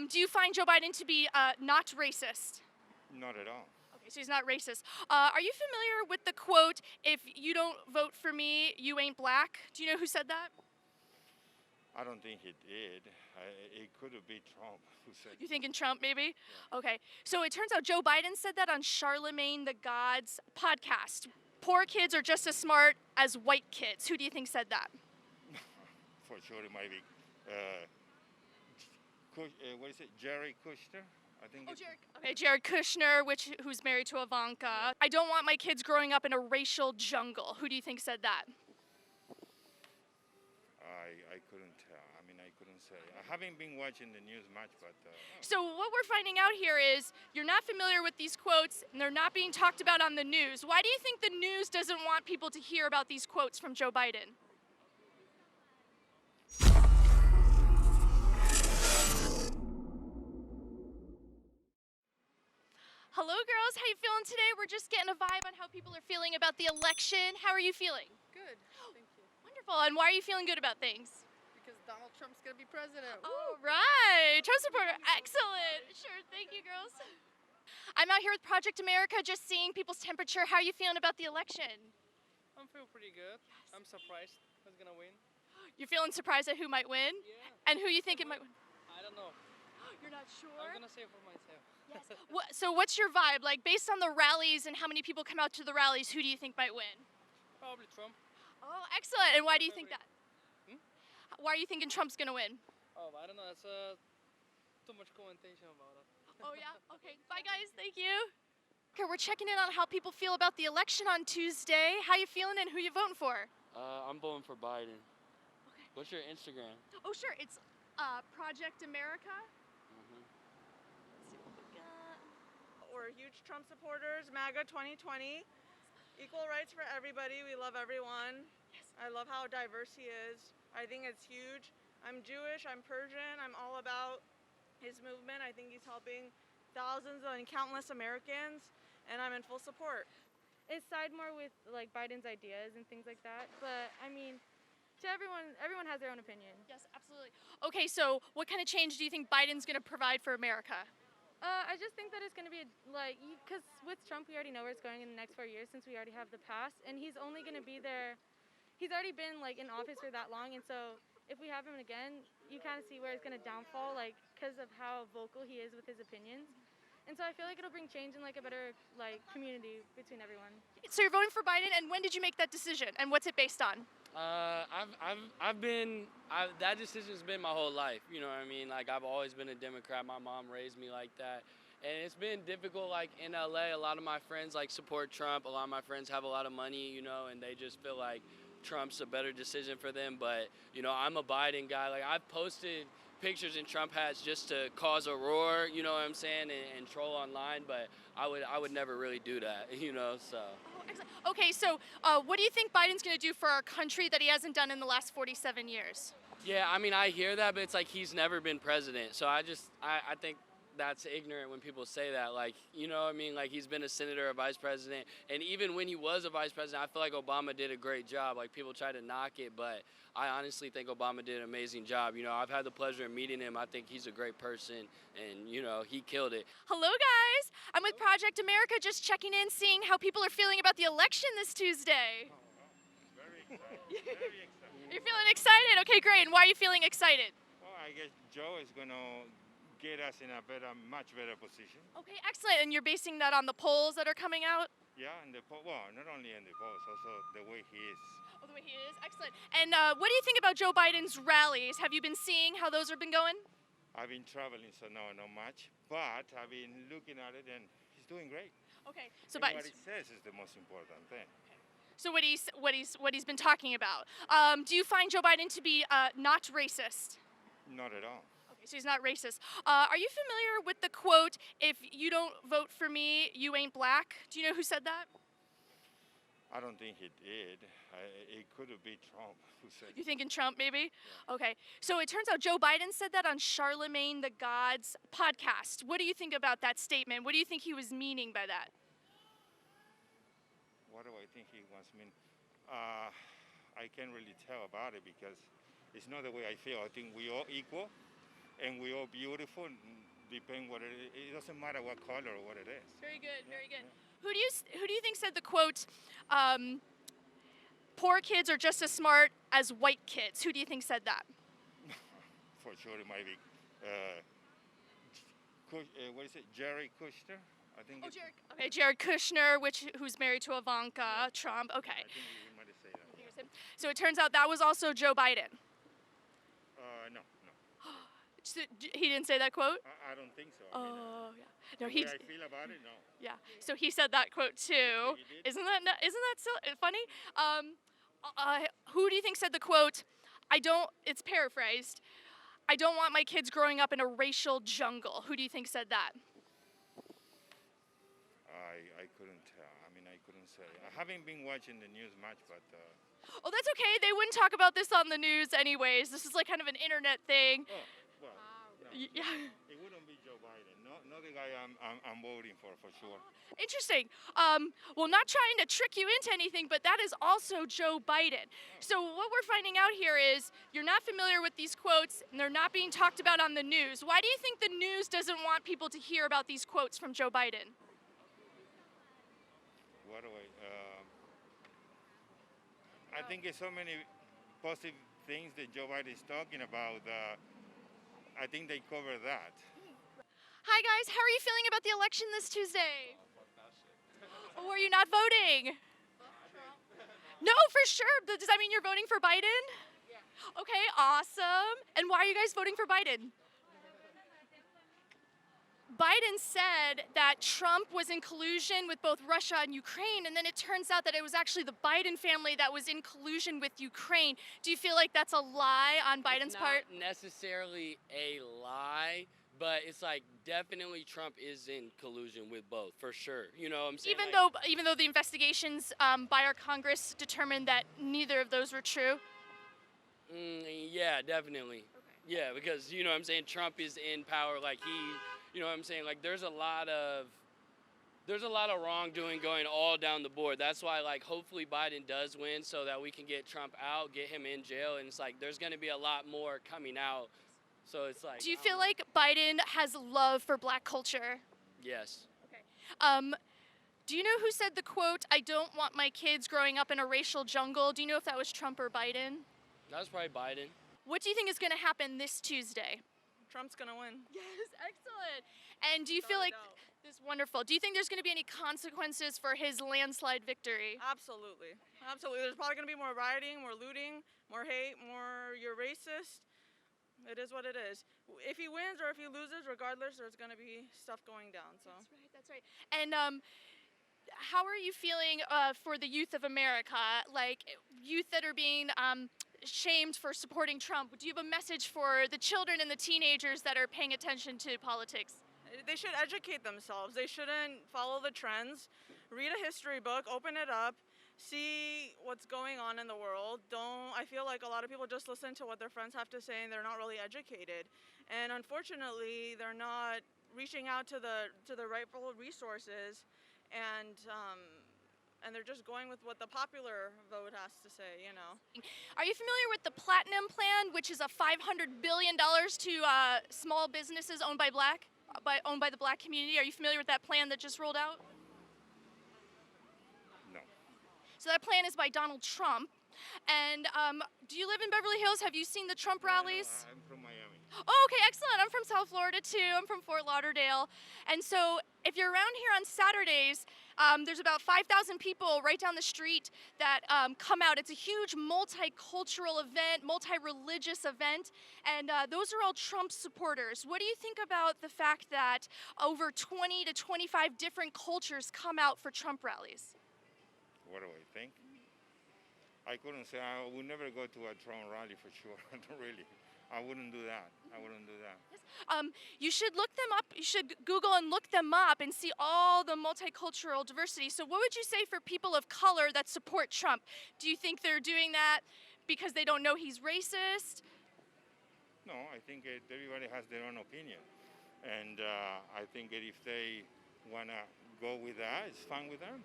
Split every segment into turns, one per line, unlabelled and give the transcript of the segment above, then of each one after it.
Do you find Joe Biden to be not racist?
Not at all.
Okay, so he's not racist. Are you familiar with the quote, if you don't vote for me, you ain't black? Do you know who said that?
I don't think he did. It could be Trump who said.
You thinking Trump, maybe? Okay, so it turns out Joe Biden said that on Charlemagne the God's podcast. Poor kids are just as smart as white kids. Who do you think said that?
For sure, it might be. What is it? Jared Kushner? I think.
Okay, Jared Kushner, who's married to Ivanka. I don't want my kids growing up in a racial jungle. Who do you think said that?
I couldn't tell. I mean, I couldn't say. I haven't been watching the news much, but.
So what we're finding out here is you're not familiar with these quotes and they're not being talked about on the news. Why do you think the news doesn't want people to hear about these quotes from Joe Biden? Hello girls, how you feeling today? We're just getting a vibe on how people are feeling about the election. How are you feeling?
Good, thank you.
Wonderful. And why are you feeling good about things?
Because Donald Trump's gonna be president.
All right, Trump supporter, excellent. Sure, thank you, girls. I'm out here with Project America, just seeing people's temperature. How are you feeling about the election?
I'm feeling pretty good. I'm surprised who's gonna win.
You're feeling surprised at who might win?
Yeah.
And who you think it might win?
I don't know.
You're not sure?
I'm gonna say it for myself.
Yes. So what's your vibe? Like, based on the rallies and how many people come out to the rallies, who do you think might win?
Probably Trump.
Oh, excellent. And why do you think that?
Hmm?
Why are you thinking Trump's gonna win?
Oh, I don't know. That's too much commentation about it.
Oh yeah? Okay. Bye guys, thank you. Okay, we're checking in on how people feel about the election on Tuesday. How you feeling and who you voting for?
I'm voting for Biden.
Okay.
What's your Instagram?
Oh sure, it's Project America.
Mhm.
Let's see what we got.
We're huge Trump supporters, MAGA 2020. Equal rights for everybody. We love everyone.
Yes.
I love how diverse he is. I think it's huge. I'm Jewish, I'm Persian. I'm all about his movement. I think he's helping thousands and countless Americans, and I'm in full support.
It side more with like Biden's ideas and things like that. But I mean, to everyone has their own opinion.
Yes, absolutely. Okay, so what kind of change do you think Biden's gonna provide for America?
I just think that it's going to be because with Trump, we already know where it's going in the next 4 years since we already have the past, and he's only going to be there. He's already been like in office for that long, and so if we have him again, you kind of see where it's going to downfall, like because of how vocal he is with his opinions. And so I feel like it'll bring change and like a better like community between everyone.
So you're voting for Biden, and when did you make that decision, and what's it based on?
That decision's been my whole life. You know what I mean? Like I've always been a Democrat. My mom raised me like that, and it's been difficult. Like in LA, a lot of my friends like support Trump. A lot of my friends have a lot of money, you know, and they just feel like Trump's a better decision for them. But you know, I'm a Biden guy. Like I've posted pictures in Trump hats just to cause a roar, you know what I'm saying, and troll online. But I would never really do that, you know. So.
Oh, excellent. Okay, so what do you think Biden's going to do for our country that he hasn't done in the last 47 years?
Yeah, I mean, I hear that, but it's like he's never been president. So I think that's ignorant when people say that. Like, you know what I mean? Like, he's been a senator, a vice president. And even when he was a vice president, I feel like Obama did a great job. Like, people try to knock it, but I honestly think Obama did an amazing job. You know, I've had the pleasure of meeting him. I think he's a great person, and, you know, he killed it.
Hello, guys. I'm with Project America, just checking in, seeing how people are feeling about the election this Tuesday.
Very excited. Very excited.
You're feeling excited? Okay, great. And why are you feeling excited?
Well, I guess Joe is going to get us in a much better position.
Okay, excellent. And you're basing that on the polls that are coming out?
Yeah, and well, not only in the polls, also the way he is.
Oh, the way he is? Excellent. And what do you think about Joe Biden's rallies? Have you been seeing how those have been going?
I've been traveling, so no, not much. But I've been looking at it, and he's doing great.
Okay. So
And what he says is the most important thing.
So what he's been talking about. Do you find Joe Biden to be not racist?
Not at all.
Okay, so he's not racist. Are you familiar with the quote, if you don't vote for me, you ain't black? Do you know who said that?
I don't think he did. It could be Trump who said.
You thinking Trump, maybe? Okay. So it turns out Joe Biden said that on Charlemagne the God's podcast. What do you think about that statement? What do you think he was meaning by that?
What do I think he wants me? I can't really tell about it because it's not the way I feel. I think we all equal, and we all beautiful. Depend what it doesn't matter what color or what it is.
Very good, very good. Who do you think said the quote, poor kids are just as smart as white kids? Who do you think said that?
For sure, it might be. What is it? Jared Kushner? I think.
Oh, Jared. Okay, Jared Kushner, who's married to Ivanka Trump. Okay.
I think we might have said that. Yeah.
So it turns out that was also Joe Biden.
No.
So he didn't say that quote?
I don't think so. I mean,
Oh, yeah. No,
the
he.
way I feel about it, no.
Yeah. So he said that quote too.
He did?
Isn't that so funny? Who do you think said the quote? It's paraphrased. I don't want my kids growing up in a racial jungle. Who do you think said that?
I couldn't tell. I mean, I couldn't say. I haven't been watching the news much, but
Oh, that's okay. They wouldn't talk about this on the news anyways. This is like kind of an internet thing.
well, no,
Yeah.
it wouldn't be Joe Biden. Not the guy I'm voting for sure.
Interesting. Well, not trying to trick you into anything, but that is also Joe Biden. So what we're finding out here is you're not familiar with these quotes, and they're not being talked about on the news. Why do you think the news doesn't want people to hear about these quotes from Joe Biden?
What do I think there's so many positive things that Joe Biden is talking about. I think they cover that.
Hi guys, how are you feeling about the election this Tuesday? Or are you not voting? No, for sure. Does that mean you're voting for Biden? Yeah. Okay, awesome. And why are you guys voting for Biden? Biden said that Trump was in collusion with both Russia and Ukraine, and then it turns out that it was actually the Biden family that was in collusion with Ukraine. Do you feel like that's a lie on Biden's part?
Not necessarily a lie, but it's like definitely Trump is in collusion with both, for sure. You know what I'm saying?
Even though the investigations by our Congress determined that neither of those were true?
Yeah, definitely. Okay. Yeah, because, you know what I'm saying, Trump is in power, like you know what I'm saying, like there's a lot of wrongdoing going all down the board. That's why, like, hopefully Biden does win so that we can get Trump out, get him in jail, and it's like there's going to be a lot more coming out. So it's like.
Do you feel like Biden has love for black culture?
Yes.
Okay. Do you know who said the quote, "I don't want my kids growing up in a racial jungle"? Do you know if that was Trump or Biden?
That was probably Biden.
What do you think is going to happen this Tuesday?
Trump's gonna win.
Yes, excellent. And do you feel like this is wonderful? Do you think there's going to be any consequences for his landslide victory?
Absolutely. There's probably gonna be more rioting, more looting, more hate, more you're racist. It is what it is. If he wins or if he loses, regardless, there's gonna be stuff going down. So.
That's right. And how are you feeling for the youth of America? Like youth that are being shamed for supporting Trump. Do you have a message for the children and the teenagers that are paying attention to politics?
They should educate themselves. They shouldn't follow the trends. Read a history book, open it up, see what's going on in the world. I feel like a lot of people just listen to what their friends have to say and they're not really educated. And unfortunately, they're not reaching out to the rightful resources and they're just going with what the popular vote has to say, you know.
Are you familiar with the Platinum Plan, which is a $500 billion to small businesses owned by the black community? Are you familiar with that plan that just rolled out?
No.
So that plan is by Donald Trump. And do you live in Beverly Hills? Have you seen the Trump rallies?
No, I'm from Miami.
Oh, okay, excellent. I'm from South Florida too. I'm from Fort Lauderdale. And so if you're around here on Saturdays, there's about 5,000 people right down the street that come out. It's a huge multicultural event, multi-religious event, and those are all Trump supporters. What do you think about the fact that over 20 to 25 different cultures come out for Trump rallies?
What do I think? I couldn't say. I would never go to a Trump rally for sure. Really. I wouldn't do that.
You should look them up. You should Google and look them up and see all the multicultural diversity. So what would you say for people of color that support Trump? Do you think they're doing that because they don't know he's racist?
No, I think everybody has their own opinion. And I think that if they want to go with that, it's fine with them.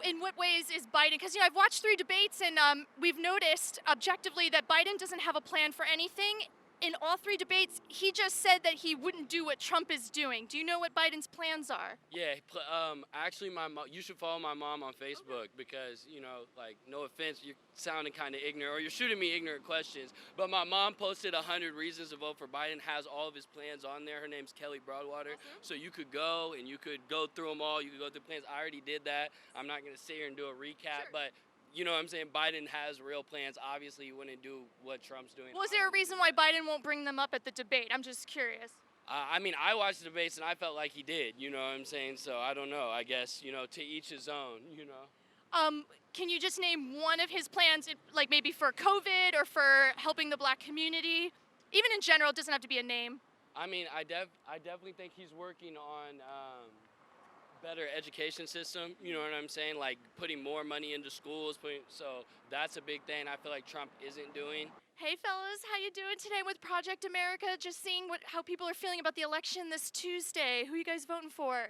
In what ways is Biden, because I've watched 3 debates and we've noticed objectively that Biden doesn't have a plan for anything in all three debates, he just said that he wouldn't do what Trump is doing. Do you know what Biden's plans are?
Yeah, actually, you should follow my mom on Facebook because, you know, like, no offense, you're sounding kind of ignorant or you're shooting me ignorant questions. But my mom posted 100 reasons to vote for Biden, has all of his plans on there. Her name's Kelly Broadwater. So you could go and you could go through them all. You could go through plans. I already did that. I'm not going to sit here and do a recap, but you know what I'm saying? Biden has real plans. Obviously, he wouldn't do what Trump's doing.
Was there a reason why Biden won't bring them up at the debate? I'm just curious.
I mean, I watched the debates and I felt like he did, you know what I'm saying? So I don't know. I guess, you know, to each his own, you know.
Can you just name one of his plans, like maybe for COVID or for helping the black community? Even in general, it doesn't have to be a name.
I mean, I definitely think he's working on better education system, you know what I'm saying? Like putting more money into schools, so that's a big thing I feel like Trump isn't doing.
Hey fellas, how you doing today with Project America? Just seeing how people are feeling about the election this Tuesday. Who you guys voting for?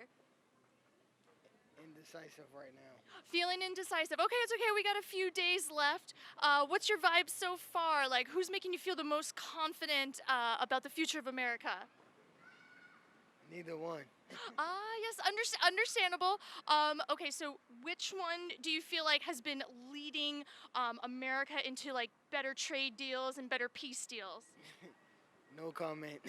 Indecisive right now.
Feeling indecisive. Okay, it's okay. We got a few days left. What's your vibe so far? Like, who's making you feel the most confident about the future of America?
Neither one.
Yes, understandable. Okay, so which one do you feel like has been leading America into like better trade deals and better peace deals?
No comment.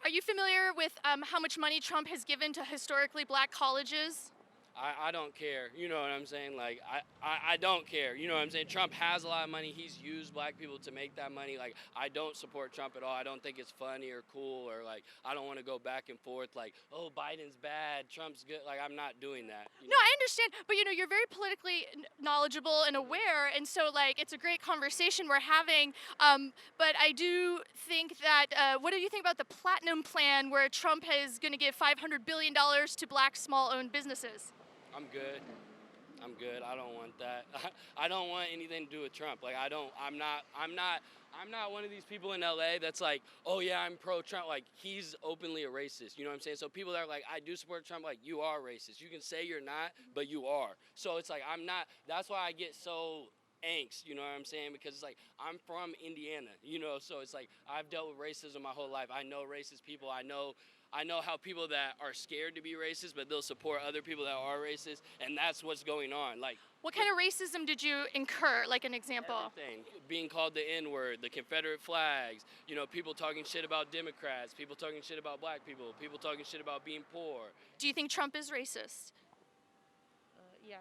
Are you familiar with how much money Trump has given to historically black colleges?
I don't care, you know what I'm saying? Like, I don't care, you know what I'm saying? Trump has a lot of money. He's used black people to make that money. Like, I don't support Trump at all. I don't think it's funny or cool or, like, I don't want to go back and forth like, oh, Biden's bad, Trump's good. Like, I'm not doing that.
No, I understand. But, you know, you're very politically knowledgeable and aware. And so, like, it's a great conversation we're having. But I do think that, what do you think about the Platinum Plan where Trump is going to give $500 billion to black small-owned businesses?
I'm good. I don't want that. I don't want anything to do with Trump. Like I'm not one of these people in LA that's like, oh yeah, I'm pro Trump. Like he's openly a racist. You know what I'm saying? So people that are like, I do support Trump, like you are racist. You can say you're not, but you are. So it's like I'm not. That's why I get so angst, you know what I'm saying? Because it's like I'm from Indiana, you know, so it's like I've dealt with racism my whole life. I know racist people. I know how people that are scared to be racist, but they'll support other people that are racist, and that's what's going on. Like,
what kind of racism did you incur? Like an example?
Everything. Being called the N-word, the Confederate flags, you know, people talking shit about Democrats, people talking shit about black people talking shit about being poor.
Do you think Trump is racist?
Yeah.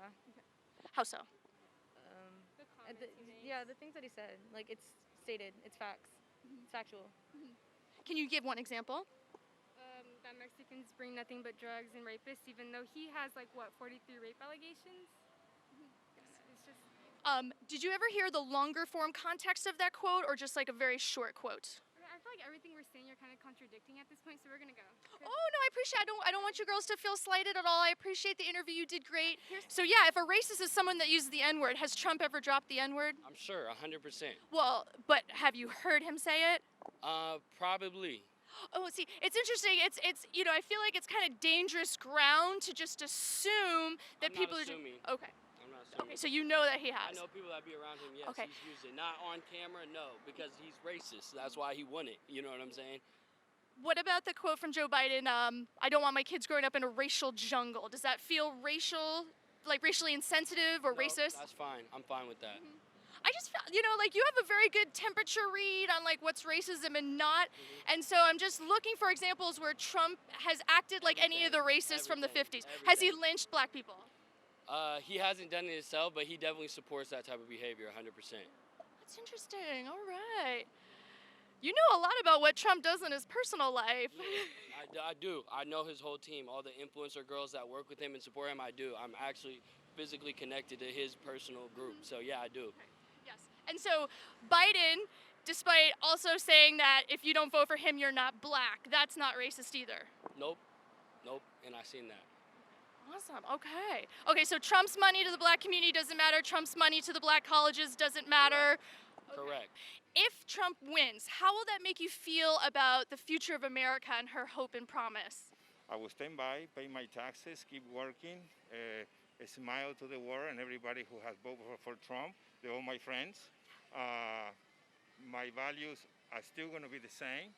How so?
The things that he said, like it's stated, it's facts, it's factual.
Can you give one example?
That Mexicans bring nothing but drugs and rapists, even though he has like what 43 rape allegations. It's just.
Did you ever hear the longer form context of that quote, or just like a very short quote?
I feel like everything we're saying you're kind of contradicting at this point, so we're gonna go.
Oh no, I appreciate. I don't want you girls to feel slighted at all. I appreciate the interview. You did great. So yeah, if a racist is someone that uses the N-word, has Trump ever dropped the N-word?
I'm sure, 100%.
Well, but have you heard him say it?
Probably.
Oh, see, it's interesting. It's you know, I feel like it's kind of dangerous ground to just assume that
I'm
people
not
are
assuming.
okay.
I'm not assuming.
Okay, so you know that he
I
has.
know people that be around him, yes,
Okay.
he's used it. Not on camera, no, because he's racist. That's why he won it, you know what I'm saying?
What about the quote from Joe Biden, I don't want my kids growing up in a racial jungle? Does that feel racially insensitive or
No,
racist?
That's fine. I'm fine with that.
I just felt, you know, like you have a very good temperature read on like what's racism and not. And so I'm just looking for examples where Trump has acted like any of the racists from the 50s. Has he lynched black people?
He hasn't done it himself, but he definitely supports that type of behavior 100%.
That's interesting. All right. You know a lot about what Trump does in his personal life.
I do. I know his whole team, all the influencer girls that work with him and support him, I do. I'm actually physically connected to his personal group. So yeah, I do.
Yes. And so Biden, despite also saying that if you don't vote for him, you're not black, that's not racist either.
Nope. And I seen that.
Awesome. Okay. Okay, so Trump's money to the black community doesn't matter. Trump's money to the black colleges doesn't matter.
Correct.
If Trump wins, how will that make you feel about the future of America and her hope and promise?
I will stand by, pay my taxes, keep working, smile to the world and everybody who has voted for Trump. They're all my friends. My values are still going to be the same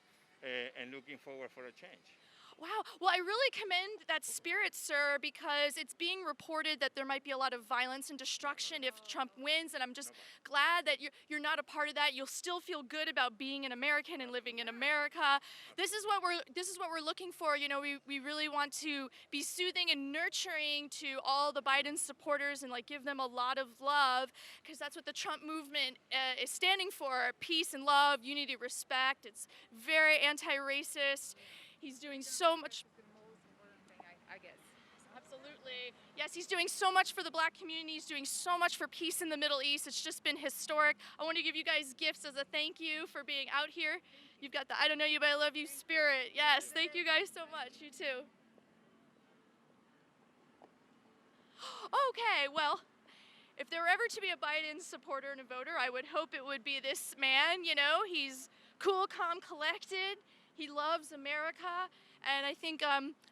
and looking forward for a change.
Wow. Well, I really commend that spirit, sir, because it's being reported that there might be a lot of violence and destruction if Trump wins, and I'm just glad that you're not a part of that. You'll still feel good about being an American and living in America. This is what we're looking for. You know, we really want to be soothing and nurturing to all the Biden supporters and like give them a lot of love, because that's what the Trump movement is standing for: peace and love, unity, respect. It's very anti-racist. He's doing so much.
The most important thing, I guess.
Absolutely. Yes, he's doing so much for the black community. He's doing so much for peace in the Middle East. It's just been historic. I want to give you guys gifts as a thank you for being out here. You've got the I don't know you, but I love you spirit. Yes, thank you guys so much. You too. Okay, well, if there were ever to be a Biden supporter and a voter, I would hope it would be this man. You know, he's cool, calm, collected. He loves America, and I think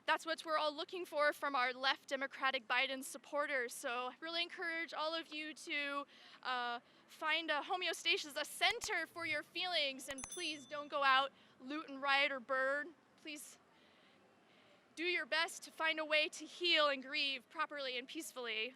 that's what we're all looking for from our left Democratic Biden supporters. So I really encourage all of you to find a homeostasis, a center for your feelings, and please don't go out, loot and riot or burn. Please do your best to find a way to heal and grieve properly and peacefully.